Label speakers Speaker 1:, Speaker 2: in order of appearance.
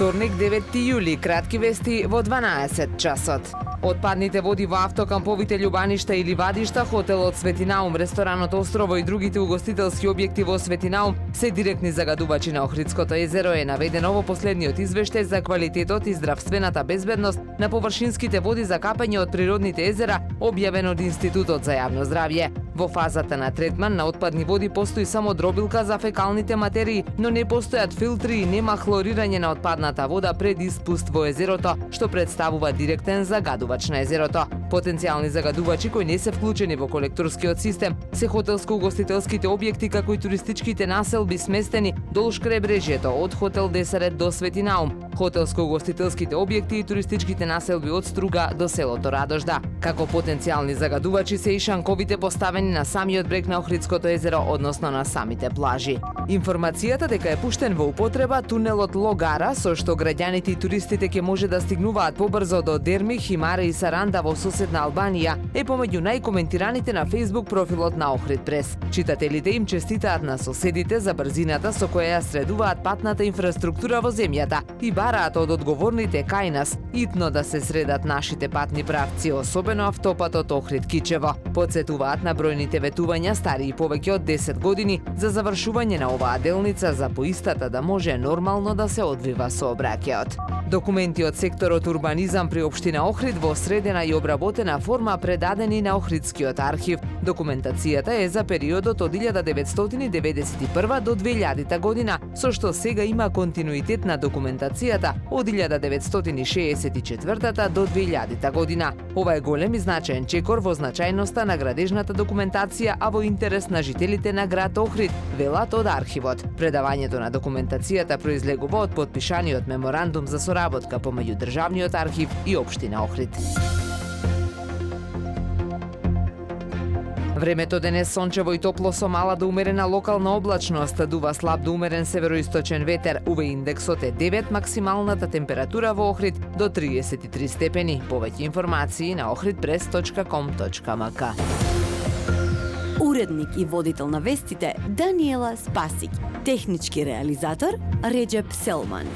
Speaker 1: вторник 9 јули, кратки вести во 12 часот. Отпадните води во автокамповите љубаништа и ливадишта, хотелот Светинаум, ресторанот Острово и другите угостителски објекти во Светинаум се директни загадувачи на Охридското езеро, е наведено во последниот извештај за квалитетот и здравствената безбедност на површинските води за капање од природните езера, објавен од Институтот за јавно здравје. Во фазата на третман на отпадни води постои само дробилка за фекалните материи, но не постојат филтри и нема хлорирање на отпадната вода пред испуст во езерото, што представува директен загадувач на езерото. Потенцијални загадувачи кои не се вклучени во колекторскиот систем се хотелско-угостителските објекти како и туристичките населби сместени долж кребрежјето од хотел Десарет до Светинаум, хотелско-угостителските објекти и туристичките населби од Струга до селото Радожда. Како потенцијални загадувачи се и шанковите поставени на самиот брег на Охридското езеро, односно на самите плажи. Информацијата дека е пуштен во употреба тунелот Логара, со што граѓаните и туристите ќе може да стигнуваат побрзо до Дерми, Химаре и Саранда во соседна Албанија, е помеѓу најкоментираните на Facebook профилот на Охрид Прес. Читателите им честитаат на соседите за брзината со која ја средуваат патната инфраструктура во земјата и бараат од одговорните кај нас итно да се средат нашите патни правци, особено автопатот Охрид-Кичево. Подсетуваат на бројните ветувања стари и повеќе од 10 години за завршување на оваа делница за поистата да може нормално да се одвива сообраќајот. Документи од секторот урбанизам при општина Охрид во средена и обработена форма предадени на Охридскиот архив. Документацијата е за периодот од 1991 до 2000 година, со што сега има континуитет на документацијата од 1964 до 2000 година. Ова е голем и значаен чекор во значајноста на градежната документација, а во интерес на жителите на град Охрид, велат од архивот. Предавањето на документацијата произлегува од потпишаниот меморандум за соработка помеѓу Државниот архив и општина Охрид. Времето денес сончево и топло со мала до умерена локална облачност, дува слаб до умерен североисточен ветер, УВ индексот е 9, максималната температура во Охрид до 33 степени. Повеќе информации на ohridpress.com.mk.
Speaker 2: Уредник и водител на вестите Даниела Спасик, технички реализатор Реджеп Селман.